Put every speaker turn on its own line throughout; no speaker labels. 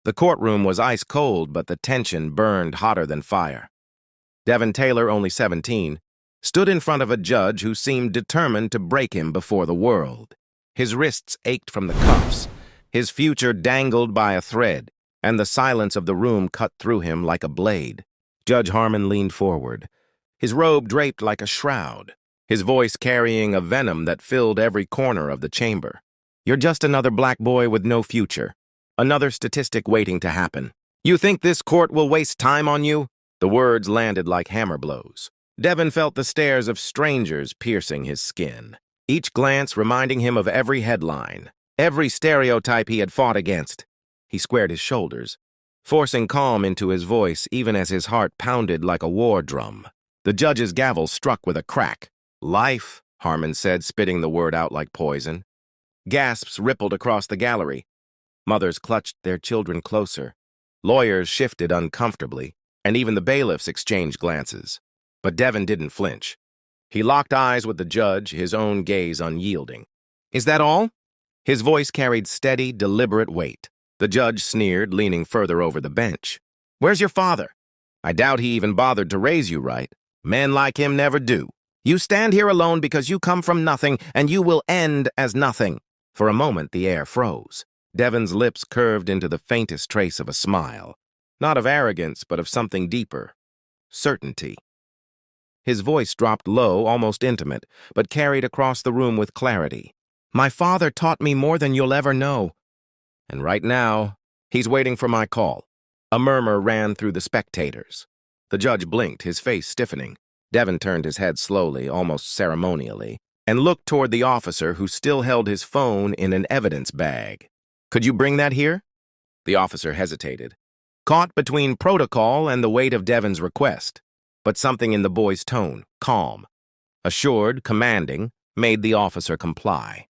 The courtroom was ice cold, but the tension burned hotter than fire. Devin Taylor, only 17, stood in front of a judge who seemed determined to break him before the world. His wrists ached from the cuffs, his future dangled by a thread, and the silence of the room cut through him like a blade. Judge Harmon leaned forward, his robe draped like a shroud, his voice carrying a venom that filled every corner of the chamber. "You're just another black boy with no future. Another statistic waiting to happen. You think this court will waste time on you?" The words landed like hammer blows. Devin felt the stares of strangers piercing his skin, each glance reminding him of every headline, every stereotype he had fought against. He squared his shoulders, forcing calm into his voice even as his heart pounded like a war drum. The judge's gavel struck with a crack. "Life," Harmon said, spitting the word out like poison. Gasps rippled across the gallery. Mothers clutched their children closer. Lawyers shifted uncomfortably, and even the bailiffs exchanged glances. But Devin didn't flinch. He locked eyes with the judge, his own gaze unyielding. "Is that all?" His voice carried steady, deliberate weight. The judge sneered, leaning further over the bench. "Where's your father? I doubt he even bothered to raise you right. Men like him never do. You stand here alone because you come from nothing, and you will end as nothing." For a moment, the air froze. Devin's lips curved into the faintest trace of a smile. Not of arrogance, but of something deeper. Certainty. His voice dropped low, almost intimate, but carried across the room with clarity. "My father taught me more than you'll ever know. And right now, he's waiting for my call." A murmur ran through the spectators. The judge blinked, his face stiffening. Devin turned his head slowly, almost ceremonially, and looked toward the officer who still held his phone in an evidence bag. "Could you bring that here?" The officer hesitated, caught between protocol and the weight of Devin's request. But something in the boy's tone, calm, assured, commanding, made the officer comply.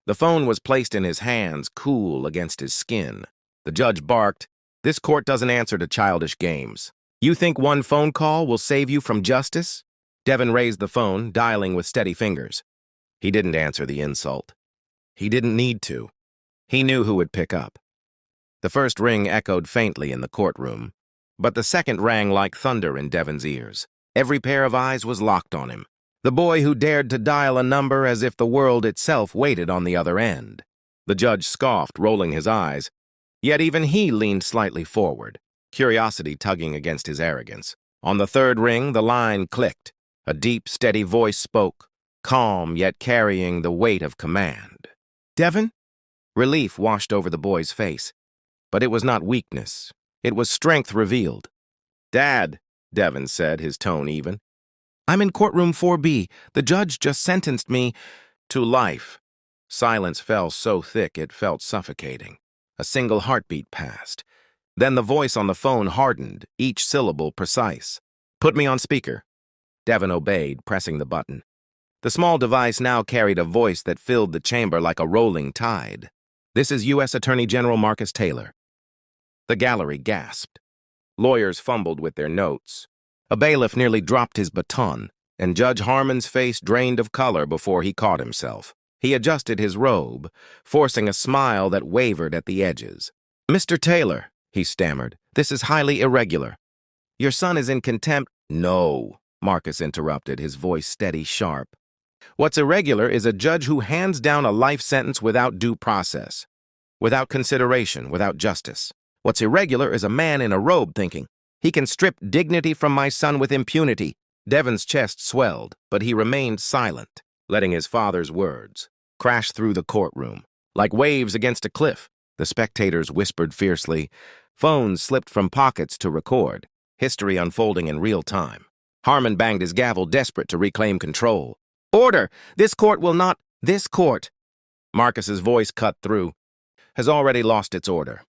The phone was placed in his hands, cool against his skin. The judge barked, "This court doesn't answer to childish games. You think one phone call will save you from justice?" Devin raised the phone, dialing with steady fingers. He didn't answer the insult. He didn't need to. He knew who would pick up. The first ring echoed faintly in the courtroom, but the second rang like thunder in Devin's ears. Every pair of eyes was locked on him. The boy who dared to dial a number as if the world itself waited on the other end. The judge scoffed, rolling his eyes. Yet even he leaned slightly forward, curiosity tugging against his arrogance. On the third ring, the line clicked. A deep, steady voice spoke, calm yet carrying the weight of command. "Devin?" Relief washed over the boy's face. But it was not weakness. It was strength revealed. "Dad," Devin said, his tone even. "I'm in courtroom 4B. The judge just sentenced me to life." Silence fell so thick it felt suffocating. A single heartbeat passed. Then the voice on the phone hardened, each syllable precise. "Put me on speaker." Devin obeyed, pressing the button. The small device now carried a voice that filled the chamber like a rolling tide. "This is U.S. Attorney General Marcus Taylor." The gallery gasped. Lawyers fumbled with their notes. A bailiff nearly dropped his baton, and Judge Harmon's face drained of color before he caught himself. He adjusted his robe, forcing a smile that wavered at the edges. "Mr. Taylor," he stammered, "this is highly irregular. Your son is in contempt." "No," Marcus interrupted, his voice steady, sharp. "What's irregular is a judge who hands down a life sentence without due process, without consideration, without justice. What's irregular is a man in a robe thinking, he can strip dignity from my son with impunity." Devin's chest swelled, but he remained silent, letting his father's words crash through the courtroom. Like waves against a cliff, the spectators whispered fiercely. Phones slipped from pockets to record, history unfolding in real time. Harmon banged his gavel, desperate to reclaim control. "Order! This court will not—" "This court," Marcus's voice cut through, "has already lost its order.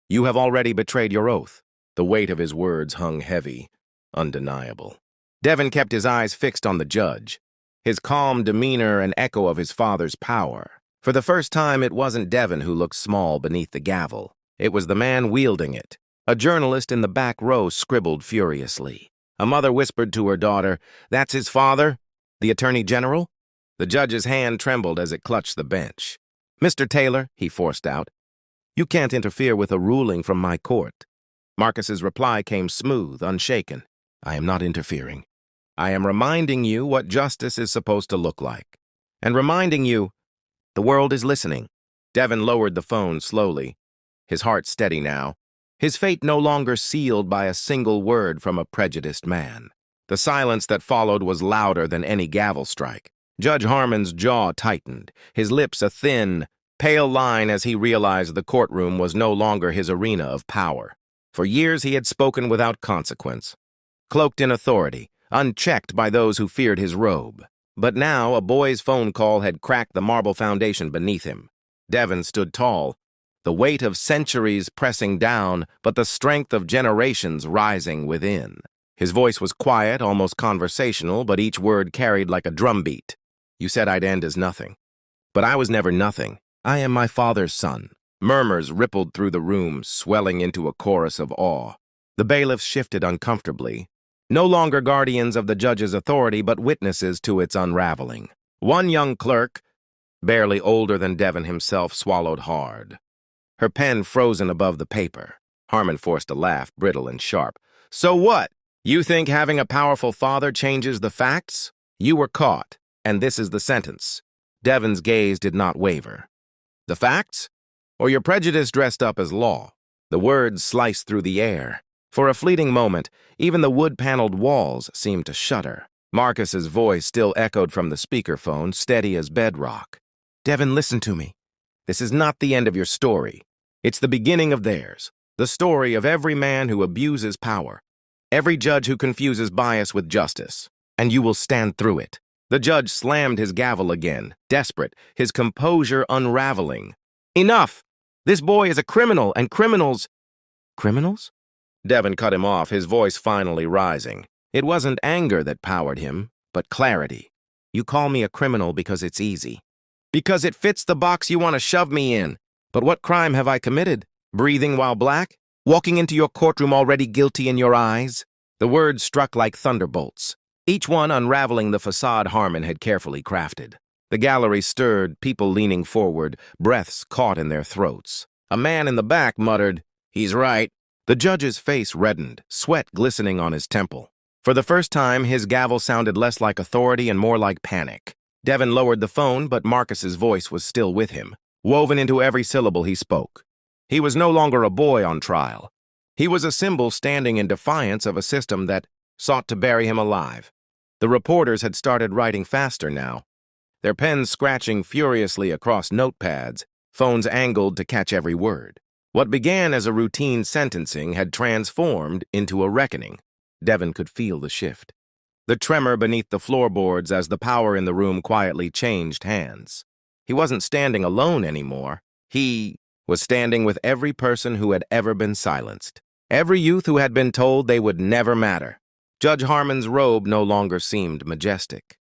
You have already betrayed your oath." The weight of his words hung heavy, undeniable. Devin kept his eyes fixed on the judge, his calm demeanor an echo of his father's power. For the first time, it wasn't Devin who looked small beneath the gavel. It was the man wielding it. A journalist in the back row scribbled furiously. A mother whispered to her daughter, "That's his father? The Attorney General?" The judge's hand trembled as it clutched the bench. "Mr. Taylor," he forced out, You can't interfere with a ruling from my court. Marcus's reply came smooth, unshaken. I am not interfering. I am reminding you what justice is supposed to look like. And reminding you, the world is listening. Devon lowered the phone slowly, his heart steady now, his fate no longer sealed by a single word from a prejudiced man. The silence that followed was louder than any gavel strike. Judge Harmon's jaw tightened, his lips a thin, pale line as he realized the courtroom was no longer his arena of power. For years he had spoken without consequence, cloaked in authority, unchecked by those who feared his robe. But now a boy's phone call had cracked the marble foundation beneath him. Devon stood tall, the weight of centuries pressing down, but the strength of generations rising within. His voice was quiet, almost conversational, but each word carried like a drumbeat. You said I'd end as nothing. But I was never nothing. I am my father's son. Murmurs rippled through the room, swelling into a chorus of awe. The bailiffs shifted uncomfortably, no longer guardians of the judge's authority, but witnesses to its unraveling. One young clerk, barely older than Devon himself, swallowed hard, her pen frozen above the paper. Harmon forced a laugh, brittle and sharp. So what? You think having a powerful father changes the facts? You were caught, and this is the sentence. Devon's gaze did not waver. The facts? Or your prejudice dressed up as law? The words sliced through the air. For a fleeting moment, even the wood-paneled walls seemed to shudder. Marcus's voice still echoed from the speakerphone, steady as bedrock. Devon, listen to me. This is not the end of your story. It's the beginning of theirs. The story of every man who abuses power. Every judge who confuses bias with justice. And you will stand through it. The judge slammed his gavel again, desperate, his composure unraveling. Enough! This boy is a criminal, and criminals... Criminals? Devon cut him off, his voice finally rising. It wasn't anger that powered him, but clarity. You call me a criminal because it's easy. Because it fits the box you want to shove me in. But what crime have I committed? Breathing while black? Walking into your courtroom already guilty in your eyes? The words struck like thunderbolts, each one unraveling the facade Harmon had carefully crafted. The gallery stirred, people leaning forward, breaths caught in their throats. A man in the back muttered, "He's right." The judge's face reddened, sweat glistening on his temple. For the first time, his gavel sounded less like authority and more like panic. Devon lowered the phone, but Marcus's voice was still with him, woven into every syllable he spoke. He was no longer a boy on trial. He was a symbol standing in defiance of a system that sought to bury him alive. The reporters had started writing faster now, their pens scratching furiously across notepads, phones angled to catch every word. What began as a routine sentencing had transformed into a reckoning. Devon could feel the shift, the tremor beneath the floorboards as the power in the room quietly changed hands. He wasn't standing alone anymore. He was standing with every person who had ever been silenced, every youth who had been told they would never matter. Judge Harmon's robe no longer seemed majestic.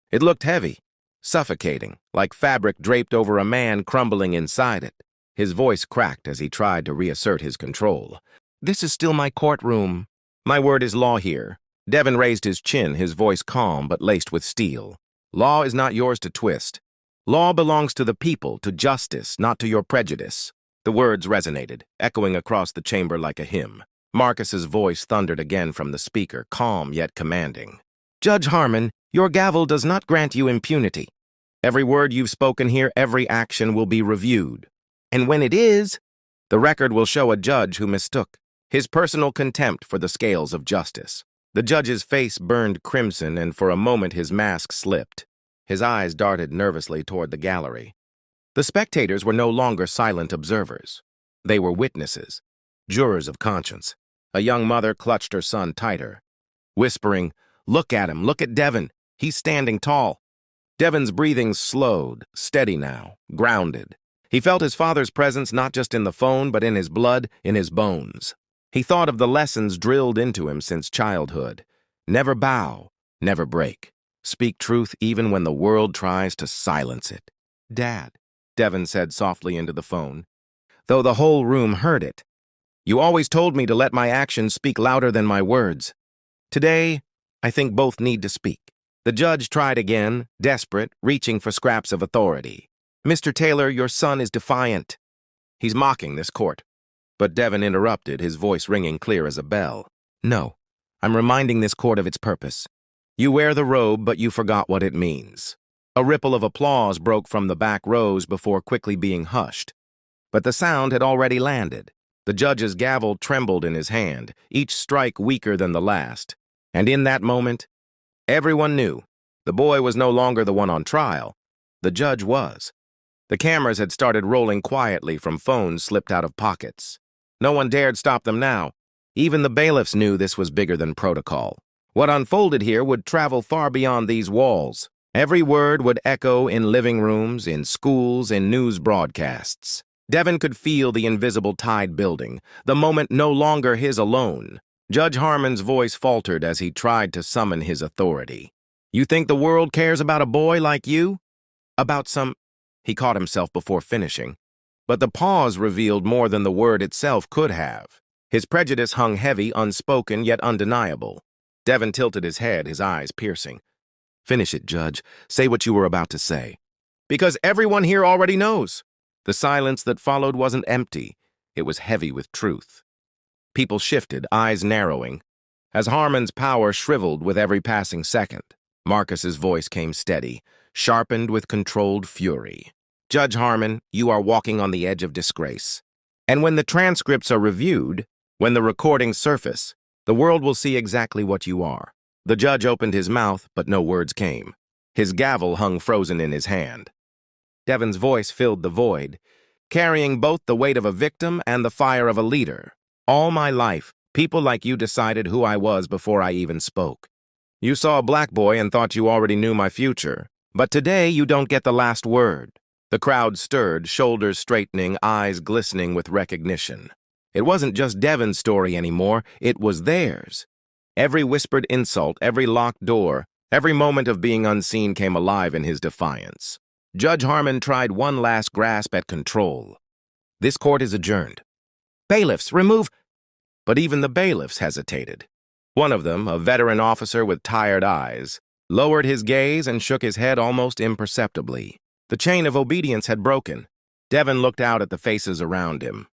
It looked heavy, suffocating, like fabric draped over a man crumbling inside it. His voice cracked as he tried to reassert his control. This is still my courtroom. My word is law here. Devon raised his chin, his voice calm but laced with steel. Law is not yours to twist. Law belongs to the people, to justice, not to your prejudice. The words resonated, echoing across the chamber like a hymn. Marcus's voice thundered again from the speaker, calm yet commanding. Judge Harmon, your gavel does not grant you impunity. Every word you've spoken here, every action will be reviewed. And when it is, the record will show a judge who mistook his personal contempt for the scales of justice. The judge's face burned crimson, and for a moment his mask slipped. His eyes darted nervously toward the gallery. The spectators were no longer silent observers. They were witnesses, jurors of conscience. A young mother clutched her son tighter, whispering, "Look at him, look at Devon. He's standing tall." Devon's breathing slowed, steady now, grounded. He felt his father's presence not just in the phone, but in his blood, in his bones. He thought of the lessons drilled into him since childhood. Never bow, never break. Speak truth even when the world tries to silence it. Dad, Devon said softly into the phone, though the whole room heard it. You always told me to let my actions speak louder than my words. Today, I think both need to speak. The judge tried again, desperate, reaching for scraps of authority. Mr. Taylor, your son is defiant. He's mocking this court. But Devon interrupted, his voice ringing clear as a bell. No, I'm reminding this court of its purpose. You wear the robe, but you forgot what it means. A ripple of applause broke from the back rows before quickly being hushed. But the sound had already landed. The judge's gavel trembled in his hand, each strike weaker than the last. And in that moment, everyone knew the boy was no longer the one on trial. The judge was. The cameras had started rolling quietly from phones slipped out of pockets. No one dared stop them now. Even the bailiffs knew this was bigger than protocol. What unfolded here would travel far beyond these walls. Every word would echo in living rooms, in schools, in news broadcasts. Devon could feel the invisible tide building, the moment no longer his alone. Judge Harmon's voice faltered as he tried to summon his authority. You think the world cares about a boy like you? About some... He caught himself before finishing. But the pause revealed more than the word itself could have. His prejudice hung heavy, unspoken, yet undeniable. Devon tilted his head, his eyes piercing. Finish it, Judge. Say what you were about to say. Because everyone here already knows. The silence that followed wasn't empty. It was heavy with truth. People shifted, eyes narrowing. As Harmon's power shriveled with every passing second, Marcus's voice came steady, sharpened with controlled fury. Judge Harmon, you are walking on the edge of disgrace. And when the transcripts are reviewed, when the recordings surface, the world will see exactly what you are. The judge opened his mouth, but no words came. His gavel hung frozen in his hand. Devon's voice filled the void, carrying both the weight of a victim and the fire of a leader. All my life, people like you decided who I was before I even spoke. You saw a black boy and thought you already knew my future. But today you don't get the last word. The crowd stirred, shoulders straightening, eyes glistening with recognition. It wasn't just Devon's story anymore, it was theirs. Every whispered insult, every locked door, every moment of being unseen came alive in his defiance. Judge Harmon tried one last grasp at control. This court is adjourned. Bailiffs, remove... But even the bailiffs hesitated. One of them, a veteran officer with tired eyes, lowered his gaze and shook his head almost imperceptibly. The chain of obedience had broken. Devon looked out at the faces around him.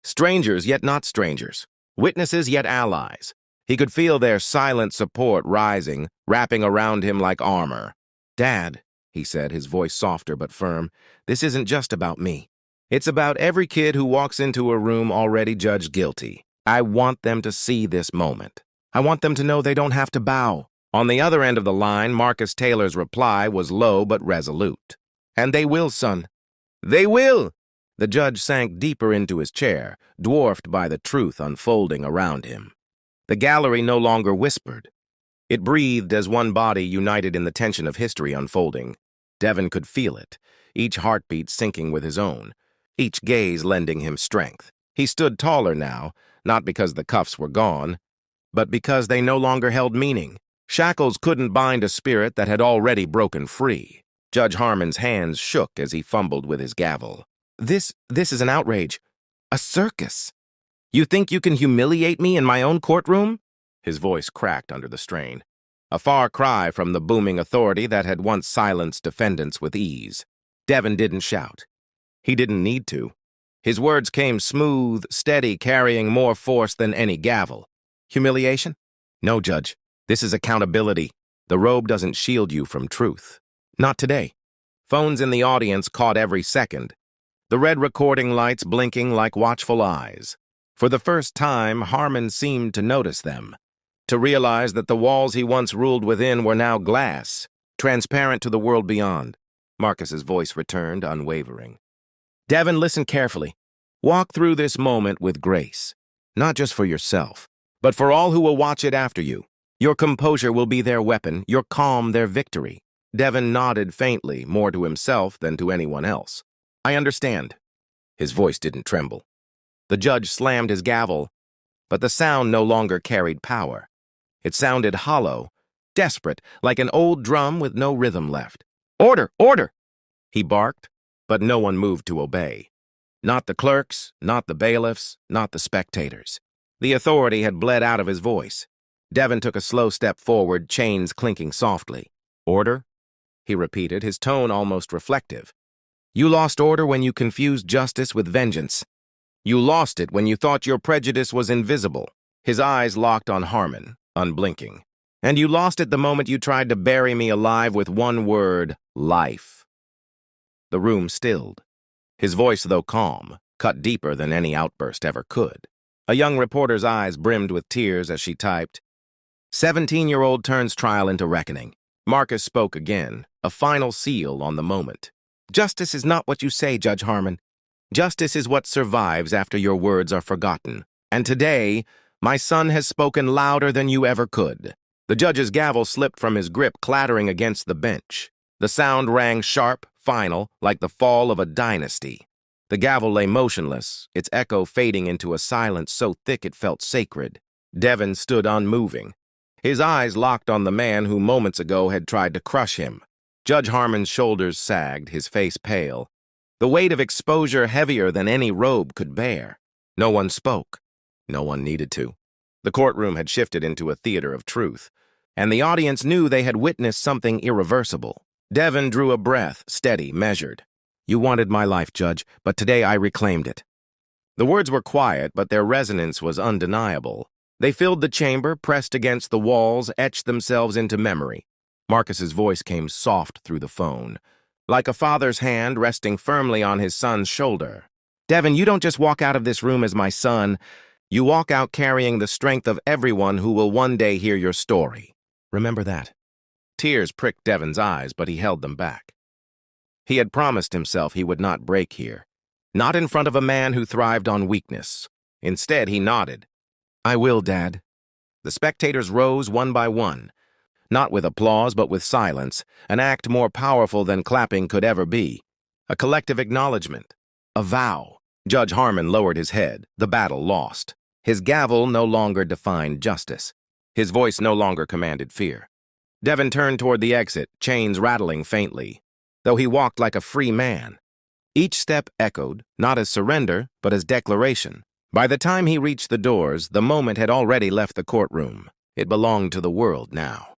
Strangers, yet not strangers. Witnesses, yet allies. He could feel their silent support rising, wrapping around him like armor. Dad, he said, his voice softer but firm, this isn't just about me. It's about every kid who walks into a room already judged guilty. I want them to see this moment. I want them to know they don't have to bow. On the other end of the line, Marcus Taylor's reply was low but resolute. And they will, son. They will! The judge sank deeper into his chair, dwarfed by the truth unfolding around him. The gallery no longer whispered. It breathed as one body united in the tension of history unfolding. Devon could feel it, each heartbeat syncing with his own, each gaze lending him strength. He stood taller now, not because the cuffs were gone, but because they no longer held meaning. Shackles couldn't bind a spirit that had already broken free. Judge Harmon's hands shook as he fumbled with his gavel. This is an outrage. A circus. You think you can humiliate me in my own courtroom? His voice cracked under the strain. A far cry from the booming authority that had once silenced defendants with ease. Devon didn't shout. He didn't need to. His words came smooth, steady, carrying more force than any gavel. Humiliation? No, Judge. This is accountability. The robe doesn't shield you from truth. Not today. Phones in the audience caught every second. The red recording lights blinking like watchful eyes. For the first time, Harmon seemed to notice them. To realize that the walls he once ruled within were now glass, transparent to the world beyond. Marcus's voice returned, unwavering. Devon, listen carefully. Walk through this moment with grace. Not just for yourself, but for all who will watch it after you. Your composure will be their weapon, your calm their victory. Devon nodded faintly, more to himself than to anyone else. I understand. His voice didn't tremble. The judge slammed his gavel, but the sound no longer carried power. It sounded hollow, desperate, like an old drum with no rhythm left. Order! Order! He barked, but no one moved to obey. Not the clerks, not the bailiffs, not the spectators. The authority had bled out of his voice. Devon took a slow step forward, chains clinking softly. Order? He repeated, his tone almost reflective. You lost order when you confused justice with vengeance. You lost it when you thought your prejudice was invisible. His eyes locked on Harmon, unblinking. And you lost it the moment you tried to bury me alive with one word, life. The room stilled. His voice, though calm, cut deeper than any outburst ever could. A young reporter's eyes brimmed with tears as she typed, 17-year-old turns trial into reckoning. Marcus spoke again, a final seal on the moment. Justice is not what you say, Judge Harmon. Justice is what survives after your words are forgotten. And today, my son has spoken louder than you ever could. The judge's gavel slipped from his grip, clattering against the bench. The sound rang sharp, final, like the fall of a dynasty. The gavel lay motionless, its echo fading into a silence so thick it felt sacred. Devon stood unmoving, his eyes locked on the man who moments ago had tried to crush him. Judge Harmon's shoulders sagged, his face pale, the weight of exposure heavier than any robe could bear. No one spoke. No one needed to. The courtroom had shifted into a theater of truth, and the audience knew they had witnessed something irreversible. Devon drew a breath, steady, measured. You wanted my life, Judge, but today I reclaimed it. The words were quiet, but their resonance was undeniable. They filled the chamber, pressed against the walls, etched themselves into memory. Marcus's voice came soft through the phone, like a father's hand resting firmly on his son's shoulder. Devon, you don't just walk out of this room as my son. You walk out carrying the strength of everyone who will one day hear your story. Remember that. Tears pricked Devon's eyes, but he held them back. He had promised himself he would not break here. Not in front of a man who thrived on weakness. Instead, he nodded. I will, Dad. The spectators rose one by one, not with applause but with silence, an act more powerful than clapping could ever be. A collective acknowledgement. A vow. Judge Harmon lowered his head, the battle lost. His gavel no longer defined justice. His voice no longer commanded fear. Devon turned toward the exit, chains rattling faintly, though he walked like a free man. Each step echoed, not as surrender, but as declaration. By the time he reached the doors, the moment had already left the courtroom. It belonged to the world now.